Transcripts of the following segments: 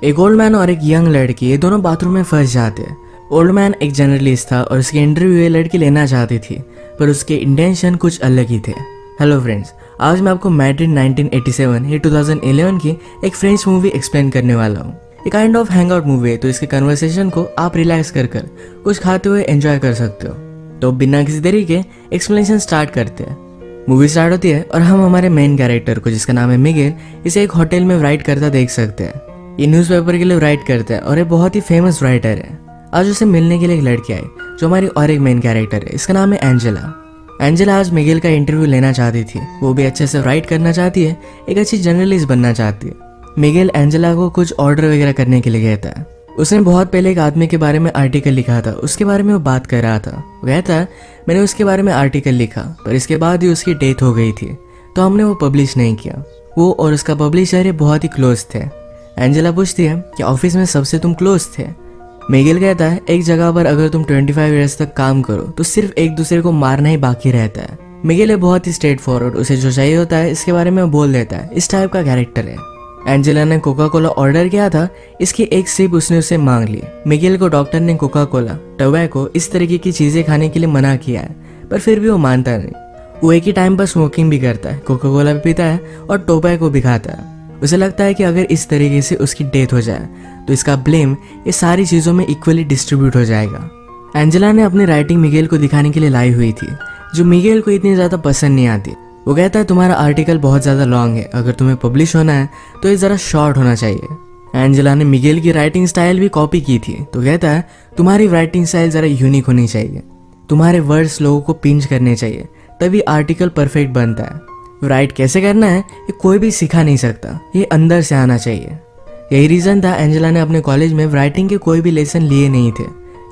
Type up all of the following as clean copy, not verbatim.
एक old man और एक यंग लड़की ये दोनों बाथरूम में फंस जाते हैं। ओल्ड मैन एक जर्नलिस्ट था और उसकी इंटरव्यू ये लड़की लेना चाहती थी, पर उसके इंटेंशन कुछ अलग ही थे। हेलो फ्रेंड्स, आज मैं आपको मैड्रिड 1987 या 2011 की एक फ्रेंच मूवी एक्सप्लेन करने वाला हूँ। ये kind of hang out movie है, तो इसके कन्वर्सेशन को आप रिलैक्स कर कुछ खाते हुए एंजॉय कर सकते हो। तो बिना किसी देरी के एक्सप्लेनेशन स्टार्ट करते हैं। मूवी स्टार्ट होती है और हम हमारे मेन कैरेक्टर को, जिसका नाम है मिगेल, इसे एक होटल में राइट करता देख सकते हैं। ये न्यूज़पेपर के लिए राइट करता है और ये बहुत ही फेमस राइटर है। आज उसे मिलने के लिए एक लड़की आई जो हमारी और एक मेन कैरेक्टर है, इसका नाम है एंजेला। एंजेला आज मिगेल का इंटरव्यू लेना चाहती थी। वो भी अच्छे से राइट करना चाहती है, एक अच्छी जर्नलिस्ट बनना चाहती है। मिगेल एंजेला को कुछ ऑर्डर वगैरह करने के लिए कहता है। उसने बहुत पहले एक आदमी के बारे में आर्टिकल लिखा था, उसके बारे में वो बात कर रहा था। वो कहता है मैंने उसके बारे में आर्टिकल लिखा, पर इसके बाद ही उसकी डेथ हो गई थी, तो हमने वो पब्लिश नहीं किया। वो और उसका पब्लिशर बहुत ही क्लोज थे। एंजेला पूछती है कि ऑफिस में सबसे तुम क्लोज थे। मिगेल कहता है एक जगह पर अगर तुम 25 ईयर्स तक काम करो तो सिर्फ एक दूसरे को मारना ही बाकी रहता है। मिगेल बहुत ही स्ट्रेट फॉरवर्ड, उसे जो चाहिए होता है इसके बारे में बोल देता है। इस टाइप का कैरेक्टर है। एंजेला ने कोका कोला ऑर्डर किया था, इसकी एक सिप उसने उसे मांग ली। मिगेल को डॉक्टर ने कोका कोला, टोबैको इस तरीके की चीजें खाने के लिए मना किया है, पर फिर भी वो मानता नहीं। वो एक ही टाइम पर स्मोकिंग भी करता है, कोका कोला भी पीता है और टोबैको भी खाता है। उसे लगता है कि अगर इस तरीके से उसकी डेथ हो जाए तो इसका ब्लेम ये सारी चीज़ों में इक्वली डिस्ट्रीब्यूट हो जाएगा। एंजेला ने अपनी राइटिंग मिगेल को दिखाने के लिए लाई हुई थी, जो मिगेल को इतनी ज़्यादा पसंद नहीं आती। वो कहता है तुम्हारा आर्टिकल बहुत ज़्यादा लॉन्ग है, अगर तुम्हें पब्लिश होना है तो ये ज़रा शॉर्ट होना चाहिए। एंजेला ने मिगेल की राइटिंग स्टाइल भी कॉपी की थी, तो कहता है तुम्हारी राइटिंग स्टाइल ज़रा यूनिक होनी चाहिए, तुम्हारे वर्ड्स लोगों को पिंच करने चाहिए, तभी आर्टिकल परफेक्ट बनता है। राइट कैसे करना है ये कोई भी सिखा नहीं सकता, ये अंदर से आना चाहिए। यही रीज़न था एंजेला ने अपने कॉलेज में राइटिंग के कोई भी लेसन लिए नहीं थे,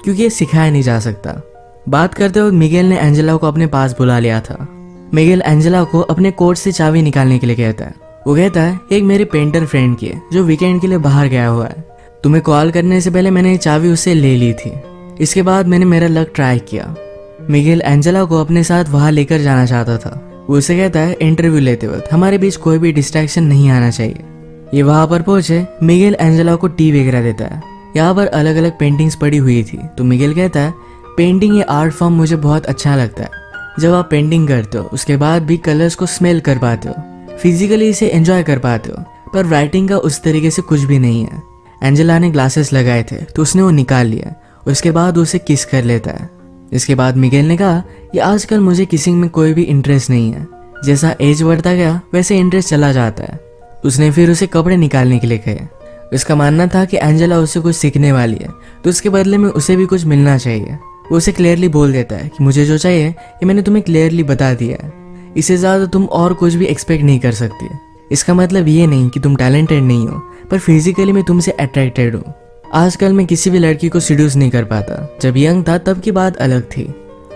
क्योंकि ये सिखाया नहीं जा सकता। बात करते वक्त मिगेल ने एंजेला को अपने पास बुला लिया था। मिगेल एंजेला को अपने कोट से चाबी निकालने के लिए कहता है। वो कहता है एक मेरे पेंटर फ्रेंड की है जो वीकेंड के लिए बाहर गया हुआ है। तुम्हें कॉल करने से पहले मैंने ये चाबी उससे ले ली थी। इसके बाद मैंने मेरा लक ट्राई किया। मिगेल एंजेला को अपने साथ वहां लेकर जाना चाहता था। वो उसे कहता है इंटरव्यू लेते वक्त हमारे बीच कोई भी डिस्ट्रैक्शन नहीं आना चाहिए। ये वहां पर पहुंचे, मिगेल एंजेला को टी वगैरह देता है। यहाँ पर अलग अलग पेंटिंग्स पड़ी हुई थी, तो मिगेल कहता है पेंटिंग ये आर्ट फॉर्म मुझे बहुत अच्छा लगता है। जब आप पेंटिंग करते हो उसके बाद भी कलर्स को स्मेल कर पाते हो, फिजिकली इसे एंजॉय कर पाते हो, पर राइटिंग का उस तरीके से कुछ भी नहीं है। एंजेला ने ग्लासेस लगाए थे तो उसने वो निकाल लिया, उसके बाद उसे किस कर लेता है। इसके बाद मिगेल ने कहा कि आजकल मुझे किसिंग में कोई भी इंटरेस्ट नहीं है, जैसा एज बढ़ता गया वैसे इंटरेस्ट चला जाता है। उसने फिर उसे कपड़े निकालने के लिए कहे। उसका मानना था कि एंजेला उससे कुछ सीखने वाली है, तो उसके बदले में उसे भी कुछ मिलना चाहिए। वो उसे क्लियरली बोल देता है कि मुझे जो चाहिए ये मैंने तुम्हें क्लियरली बता दिया है, इससे ज़्यादा तुम और कुछ भी एक्सपेक्ट नहीं कर सकती। इसका मतलब ये नहीं कि तुम टैलेंटेड नहीं हो, पर फिजिकली मैं तुमसे अट्रैक्टेड हूँ। आजकल मैं किसी भी लड़की को सीड्यूस नहीं कर पाता, जब यंग था तब की बात अलग थी।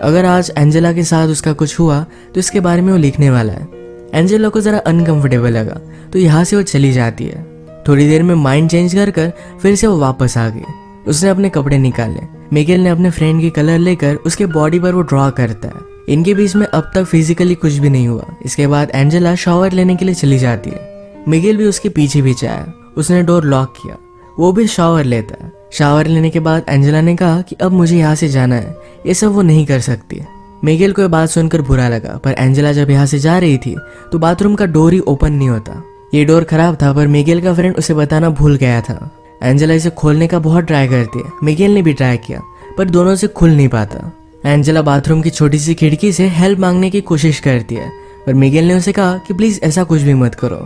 अगर आज एंजेला के साथ उसका कुछ हुआ तो इसके बारे में वो लिखने वाला है। एंजेला को ज़रा अनकंफर्टेबल लगा तो यहाँ से वो चली जाती है। थोड़ी देर में माइंड चेंज कर फिर से वो वापस आ गई। उसने अपने कपड़े निकाले। मिगेल ने अपने फ्रेंड की कलर लेकर उसके बॉडी पर वो ड्रॉ करता है। इनके बीच में अब तक फिजिकली कुछ भी नहीं हुआ। इसके बाद एंजेला शावर लेने के लिए चली जाती है। मिगेल भी उसके पीछे पीछे आया। उसने डोर लॉक किया, वो भी शावर लेता है। शावर लेने के बाद एंजेला ने कहा कि अब मुझे यहाँ से जाना है, ये सब वो नहीं कर सकती। मिगेल को ये बात सुनकर बुरा लगा, पर एंजेला जब यहाँ से जा रही थी तो बाथरूम का डोर ही ओपन नहीं होता। ये डोर खराब था, पर मिगेल का फ्रेंड उसे बताना भूल गया था। एंजेला इसे खोलने का बहुत ट्राई करती है। मिगेल ने भी ट्राई किया, पर दोनों से खुल नहीं पाता। एंजेला बाथरूम की छोटी सी खिड़की से हेल्प मांगने की कोशिश करती है, पर मिगेल ने उसे कहा कि प्लीज ऐसा कुछ भी मत करो।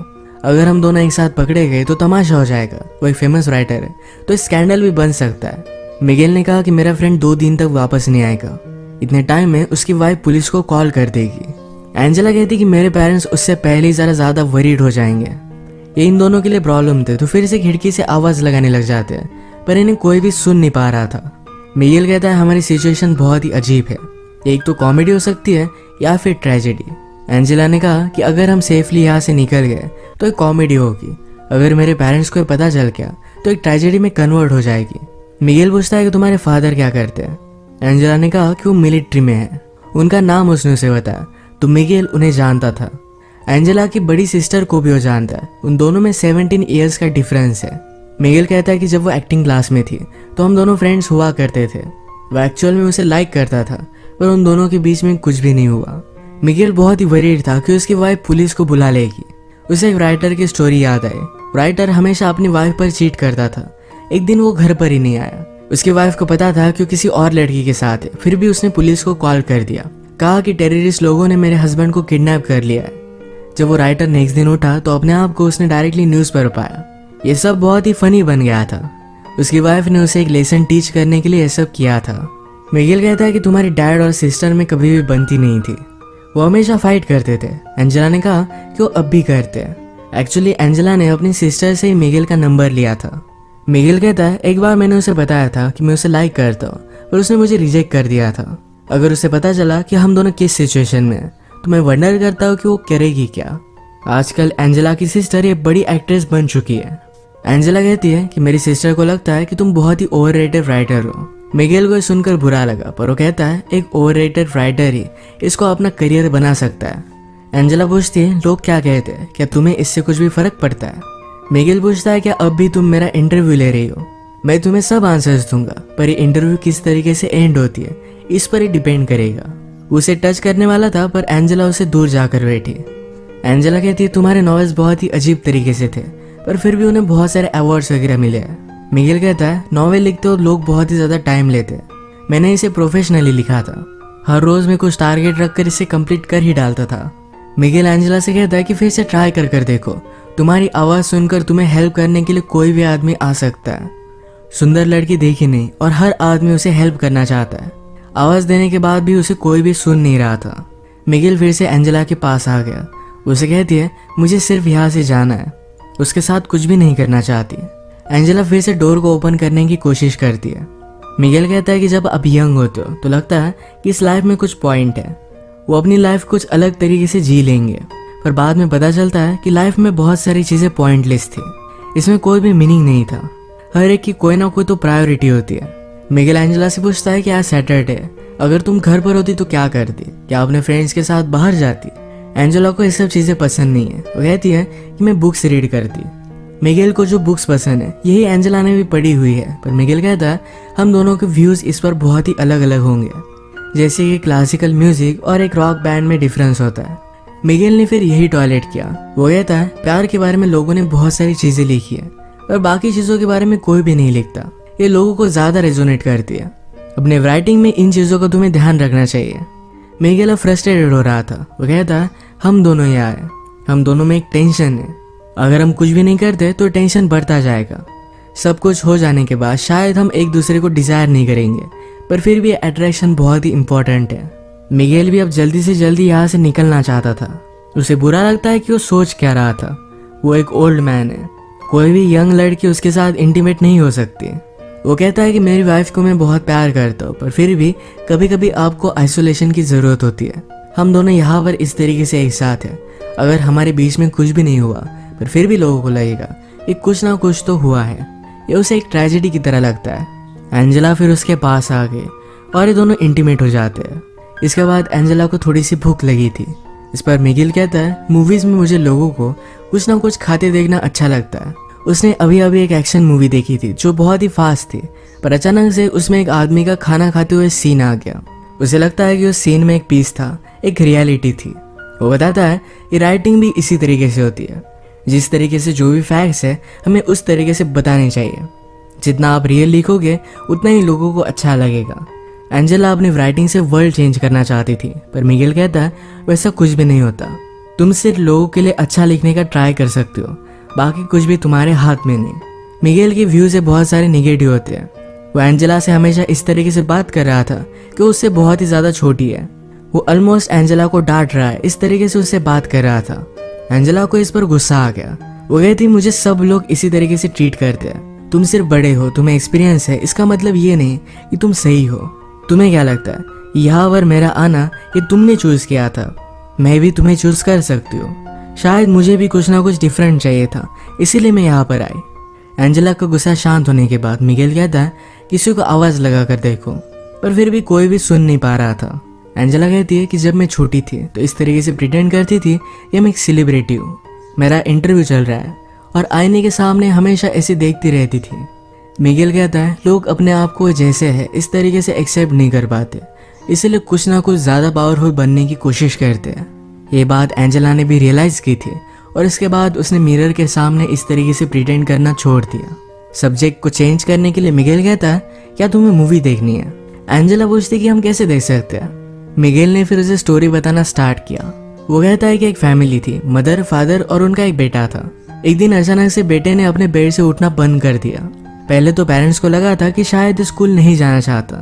अगर हम दोनों एक साथ पकड़े गए तो तमाशा हो जाएगा। वो एक फेमस राइटर है, तो स्कैंडल भी बन सकता है। मिगेल ने कहा कि मेरा फ्रेंड 2 दिन तक वापस नहीं आएगा। इतने टाइम में उसकी वाइफ पुलिस को कॉल कर देगी। एंजेला कहती कि मेरे पेरेंट्स उससे पहले ही ज़्यादा वरीड हो जाएंगे। ये इन दोनों के लिए प्रॉब्लम थे, तो फिर से खिड़की से आवाज़ लगाने लग जाते हैं, पर इन्हें कोई भी सुन नहीं पा रहा था। मिगेल कहता है हमारी सिचुएशन बहुत ही अजीब है, एक तो कॉमेडी हो सकती है या फिर ट्रेजेडी। एंजेला ने कहा कि अगर हम सेफली यहाँ से निकल गए तो एक कॉमेडी होगी, अगर मेरे पेरेंट्स को पता चल गया तो एक ट्रेजेडी में कन्वर्ट हो जाएगी। मिगेल पूछता है कि तुम्हारे फादर क्या करते हैं। एंजेला ने कहा कि वो मिलिट्री में है। उनका नाम उसने उसे बताया, तो मिगेल उन्हें जानता था। एंजेला की बड़ी सिस्टर को भी वो जानता है। उन दोनों में 17 ईयर्स का डिफरेंस है। मिगेल कहता है कि जब वो एक्टिंग क्लास में थी तो हम दोनों फ्रेंड्स हुआ करते थे। वो एक्चुअल में उसे लाइक करता था, पर उन दोनों के बीच में कुछ भी नहीं हुआ। मिगेल बहुत ही वरीड था कि उसकी वाइफ पुलिस को बुला लेगी। उसे एक राइटर की स्टोरी याद आई। राइटर हमेशा अपनी वाइफ पर चीट करता था। एक दिन वो घर पर ही नहीं आया। उसकी वाइफ को पता था कि वो किसी और लड़की के साथ है, फिर भी उसने पुलिस को कॉल कर दिया। कहा कि टेररिस्ट लोगों ने मेरे हस्बैंड को किडनैप कर लिया है। जब वो राइटर नेक्स्ट दिन उठा तो अपने आप को उसने डायरेक्टली न्यूज़ पर पाया। ये सब बहुत ही फनी बन गया था। उसकी वाइफ ने उसे एक लेसन टीच करने के लिए ये सब किया था। मिगेल कहता है कि तुम्हारी डैड और सिस्टर में कभी भी बनती नहीं थी, वो हमेशा फाइट करते थे। एंजेला ने कहा कि वो अब भी करते हैं। एक्चुअली एंजेला ने अपनी सिस्टर से ही मिगेल का नंबर लिया था। मिगेल कहता है एक बार मैंने उसे बताया था कि मैं उसे लाइक करता हूँ, पर उसने मुझे रिजेक्ट कर दिया था। अगर उसे पता चला कि हम दोनों किस सिचुएशन में हैं तो मैं वंडर करता हूँ कि वो करेगी क्या। आजकल एंजेला की सिस्टर एक बड़ी एक्ट्रेस बन चुकी है। एंजेला कहती है कि मेरी सिस्टर को लगता है कि तुम बहुत ही ओवररेटेड राइटर हो। मिगेल को सुनकर बुरा लगा, पर वो कहता है एक ओवररेटेड राइटर ही इसको अपना करियर बना सकता है। एंजेला पूछती है लोग क्या कहते हैं, क्या तुम्हें इससे कुछ भी फर्क पड़ता है। मिगेल पूछता है क्या अब भी तुम मेरा इंटरव्यू ले रही हो। मैं तुम्हें सब आंसर्स दूंगा, पर ये इंटरव्यू किस तरीके से एंड होती है इस पर ही डिपेंड करेगा। उसे टच करने वाला था, पर एंजेला उसे दूर जाकर बैठी। एंजेला कहती है तुम्हारे नॉवेल्स बहुत ही अजीब तरीके से थे, पर फिर भी उन्हें बहुत सारे अवार्ड्स वगैरह मिले हैं। मिगेल कहता है नॉवेल लिखते हो लोग बहुत ही ज़्यादा टाइम लेते हैं, मैंने इसे प्रोफेशनली लिखा था। हर रोज़ मैं कुछ टारगेट रखकर इसे कंप्लीट कर ही डालता था। मिगेल एंजेला से कहता है कि फिर से ट्राई कर देखो, तुम्हारी आवाज़ सुनकर तुम्हें हेल्प करने के लिए कोई भी आदमी आ सकता है। सुंदर लड़की देखी नहीं और हर आदमी उसे हेल्प करना चाहता है। आवाज़ देने के बाद भी उसे कोई भी सुन नहीं रहा था। मिगेल फिर से एंजेला के पास आ गया। उसे कहती है मुझे सिर्फ यहाँ से जाना है, उसके साथ कुछ भी नहीं करना चाहती। एंजेला फिर से डोर को ओपन करने की कोशिश करती है। मिगेल कहता है कि जब आप यंग होते हो तो लगता है कि इस लाइफ में कुछ पॉइंट है, वो अपनी लाइफ कुछ अलग तरीके से जी लेंगे, पर बाद में पता चलता है कि लाइफ में बहुत सारी चीज़ें पॉइंटलेस थी, इसमें कोई भी मीनिंग नहीं था। हर एक की कोई ना कोई तो प्रायोरिटी होती है। मिगेल एंजेला से पूछता है कि आज सैटरडे है, अगर तुम घर पर होती तो क्या करती, क्या अपने फ्रेंड्स के साथ बाहर जाती। एंजेला को ये सब चीज़ें पसंद नहीं है। वो कहती है कि मैं बुक्स रीड करती। मिगेल को जो बुक्स पसंद है यही एंजेला ने भी पढ़ी हुई है, पर मिगेल कहता है हम दोनों के व्यूज़ इस पर बहुत ही अलग अलग होंगे, जैसे कि क्लासिकल म्यूजिक और एक रॉक बैंड में डिफरेंस होता है। मिगेल ने फिर यही टॉयलेट किया। वो कहता है प्यार के बारे में लोगों ने बहुत सारी चीज़ें लिखी है, पर बाकी चीज़ों के बारे में कोई भी नहीं लिखता। ये लोगों को ज़्यादा रेजोनेट करती है। अपने राइटिंग में इन चीज़ों का तुम्हें ध्यान रखना चाहिए। मिगेल अब फ्रस्ट्रेटेड हो रहा था। वो कहता है हम दोनों यहाँ हैं, हम दोनों में एक टेंशन है, अगर हम कुछ भी नहीं करते तो टेंशन बढ़ता जाएगा। सब कुछ हो जाने के बाद शायद हम एक दूसरे को डिज़ायर नहीं करेंगे, पर फिर भी अट्रैक्शन बहुत ही इम्पोर्टेंट है। मिगेल भी अब जल्दी से जल्दी यहाँ से निकलना चाहता था। उसे बुरा लगता है कि वो सोच क्या रहा था। वो एक ओल्ड मैन है, कोई भी यंग लड़की उसके साथ इंटीमेट नहीं हो सकती। वो कहता है कि मेरी वाइफ को मैं बहुत प्यार करता हूँ, पर फिर भी कभी कभी आपको आइसोलेशन की ज़रूरत होती है। हम दोनों यहाँ पर इस तरीके से एक साथ हैं, अगर हमारे बीच में कुछ भी नहीं हुआ पर फिर भी लोगों को लगेगा कि कुछ ना कुछ तो हुआ है। ये उसे एक ट्रेजेडी की तरह लगता है। एंजेला फिर उसके पास आ गई और ये दोनों इंटीमेट हो जाते हैं। इसके बाद एंजेला को थोड़ी सी भूख लगी थी। इस पर मिगेल कहता है मूवीज़ में मुझे लोगों को कुछ ना कुछ खाते देखना अच्छा लगता है। उसने अभी अभी एक एक्शन मूवी देखी थी जो बहुत ही फास्ट थी, पर अचानक से उसमें एक आदमी का खाना खाते हुए सीन आ गया। उसे लगता है कि उस सीन में एक पीस था, एक रियलिटी थी। वो बताता है कि राइटिंग भी इसी तरीके से होती है, जिस तरीके से जो भी फैक्ट्स है हमें उस तरीके से बताने चाहिए। जितना आप रियल लिखोगे उतना ही लोगों को अच्छा लगेगा। एंजेला अपनी राइटिंग से वर्ल्ड चेंज करना चाहती थी, पर मिगेल कहता है वैसा कुछ भी नहीं होता। तुम सिर्फ लोगों के लिए अच्छा लिखने का ट्राई कर सकते हो, बाकी कुछ भी तुम्हारे हाथ में नहीं। मिगेल के व्यू से बहुत सारे निगेटिव होते हैं। वो एंजेला से हमेशा इस तरीके से बात कर रहा था कि वो उससे बहुत ही ज़्यादा छोटी है। वो ऑलमोस्ट एंजेला को डांट रहा है, इस तरीके से उससे बात कर रहा था। एंजेला को इस पर गुस्सा आ गया। वो कहती मुझे सब लोग इसी तरीके से ट्रीट करते हैं, तुम सिर्फ बड़े हो, तुम्हें एक्सपीरियंस है, इसका मतलब ये नहीं कि तुम सही हो। तुम्हें क्या लगता है यहाँ पर मेरा आना ये तुमने चूज़ किया था, मैं भी तुम्हें चूज़ कर सकती हूँ। शायद मुझे भी कुछ ना कुछ डिफरेंट चाहिए था, इसीलिए मैं यहाँ पर आई। एंजेला का गुस्सा शांत होने के बाद मिगेल कहता है किसी को आवाज़ लगा कर देखो, पर फिर भी कोई भी सुन नहीं पा रहा था। एंजेला कहती है कि जब मैं छोटी थी तो इस तरीके से प्रिटेंड करती थी कि मैं एक सेलिब्रिटी हूँ, मेरा इंटरव्यू चल रहा है और आईने के सामने हमेशा ऐसे देखती रहती थी। मिगेल कहता है लोग अपने आप को जैसे है इस तरीके से एक्सेप्ट नहीं कर पाते, इसलिए कुछ ना कुछ ज़्यादा पावरफुल बनने की कोशिश करते हैं। ये बात एंजेला ने भी रियलाइज़ की थी और इसके बाद उसने मिरर के सामने इस तरीके से प्रिटेंड करना छोड़ दिया। सब्जेक्ट को चेंज करने के लिए मिगेल कहता है क्या तुम्हें मूवी देखनी है। एंजेला पूछती कि हम कैसे देख सकते हैं। मिगेल ने फिर उसे स्टोरी बताना स्टार्ट किया। वो कहता है कि एक फैमिली थी, मदर, फादर और उनका एक बेटा था। एक दिन अचानक से बेटे ने अपने बेड से उठना बंद कर दिया। पहले तो पेरेंट्स को लगा था कि शायद स्कूल नहीं जाना चाहता,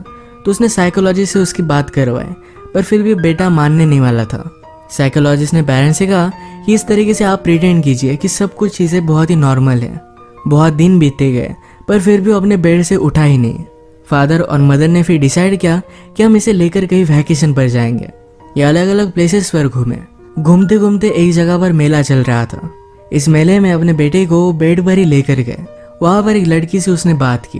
तो उसने साइकोलॉजिस्ट से उसकी बात करवाई, पर फिर भी बेटा मानने नहीं वाला था। साइकोलॉजिस्ट ने पेरेंट्स से कहा कि इस तरीके से आप प्रिटेंड कीजिए कि सब कुछ चीज़ें बहुत ही नॉर्मल है। बहुत दिन बीतते गए पर फिर भी वो अपने बेड से उठा ही नहीं। फादर और मदर ने फिर डिसाइड किया कि हम इसे लेकर कहीं वैकेशन पर जाएंगे। ये अलग अलग प्लेसेस पर घूमे। घूमते घूमते एक जगह पर मेला चल रहा था। इस मेले में अपने बेटे को बेड पर ही लेकर गए। वहां पर एक लड़की से उसने बात की।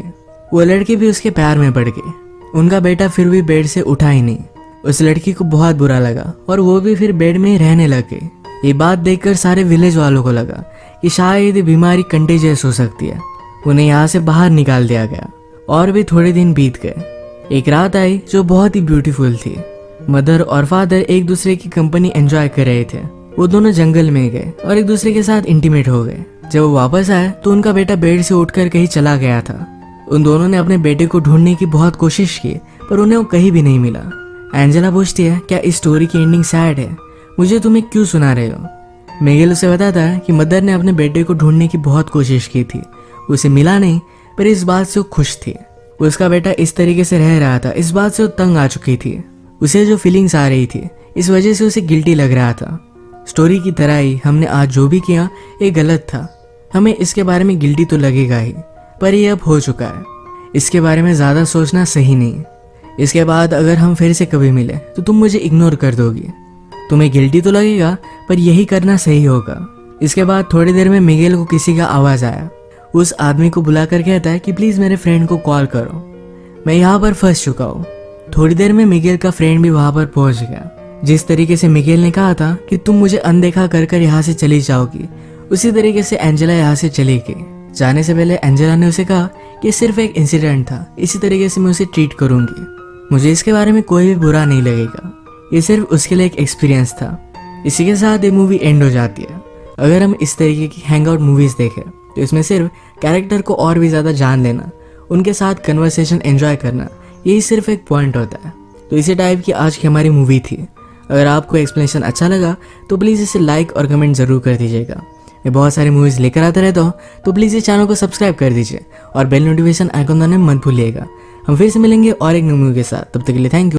वो लड़की भी उसके प्यार में पड़ गई। उनका बेटा फिर भी बेड से उठा ही नहीं। उस लड़की को बहुत बुरा लगा और वो भी फिर बेड में ही रहने लग गई। ये बात देखकर सारे विलेज वालों को लगा कि शायद ये बीमारी कंटेजियस हो सकती है। उन्हें यहाँ से बाहर निकाल दिया गया और भी थोड़े दिन बीत गए। एक रात आई जो बहुत ही ब्यूटीफुल थी। मदर और फादर एक दूसरे की कंपनी एंजॉय कर रहे थे। वो दोनों जंगल में गए और एक दूसरे के साथ इंटीमेट हो गए। जब वो वापस आए तो उनका बेटा बेड से उठकर कहीं चला गया था। उन दोनों ने अपने बेटे को ढूंढने की बहुत कोशिश की पर उन्हें वो कहीं भी नहीं मिला। एंजेला पूछती है क्या इस स्टोरी की एंडिंग सैड है, मुझे तुम्हें क्यों सुना रहे हो। मिगेल उसे बताता है कि मदर ने अपने बेटे को ढूंढने की बहुत कोशिश की थी, उसे मिला नहीं, पर इस बात से वो खुश थी। उसका बेटा इस तरीके से रह रहा था, इस बात से वो तंग आ चुकी थी। उसे जो फीलिंग्स आ रही थी इस वजह से उसे गिल्टी लग रहा था। स्टोरी की तरह ही हमने आज जो भी किया ये गलत था। हमें इसके बारे में गिल्टी तो लगेगा ही, पर ये अब हो चुका है। इसके बारे में ज़्यादा सोचना सही नहीं। इसके बाद अगर हम फिर से कभी मिले तो तुम मुझे इग्नोर कर दोगी। तुम्हें गिल्टी तो लगेगा पर यही करना सही होगा। इसके बाद थोड़ी देर में मिगेल को किसी का आवाज़ आया। उस आदमी को बुलाकर कहता है कि प्लीज़ मेरे फ्रेंड को कॉल करो, मैं यहाँ पर फंस चुका हूँ। थोड़ी देर में मिगेल का फ्रेंड भी वहाँ पर पहुँच गया। जिस तरीके से मिगेल ने कहा था कि तुम मुझे अनदेखा कर कर यहाँ से चली जाओगी, उसी तरीके से एंजेला यहाँ से चली गई। जाने से पहले एंजेला ने उसे कहा कि सिर्फ एक इंसिडेंट था, इसी तरीके से मैं उसे ट्रीट करूँगी। मुझे इसके बारे में कोई भी बुरा नहीं लगेगा, ये सिर्फ उसके लिए एक एक्सपीरियंस था। इसी के साथ ये मूवी एंड हो जाती है। अगर हम इस तरीके की हैंगआउट मूवीज़ देखें तो इसमें सिर्फ कैरेक्टर को और भी ज़्यादा जान लेना, उनके साथ कन्वर्सेशन एंजॉय करना, यही सिर्फ एक पॉइंट होता है। तो इसी टाइप की आज की हमारी मूवी थी। अगर आपको एक्सप्लेनेशन अच्छा लगा तो प्लीज़ इसे लाइक और कमेंट ज़रूर कर दीजिएगा। मैं बहुत सारी मूवीज़ लेकर आता रहता हूँ, तो प्लीज़ इस चैनल को सब्सक्राइब कर दीजिए और बेल नोटिफिकेशन आइकन दबाना मत भूलिएगा। हम फिर से मिलेंगे और एक नई मूवी के साथ। तब तक के लिए थैंक यू।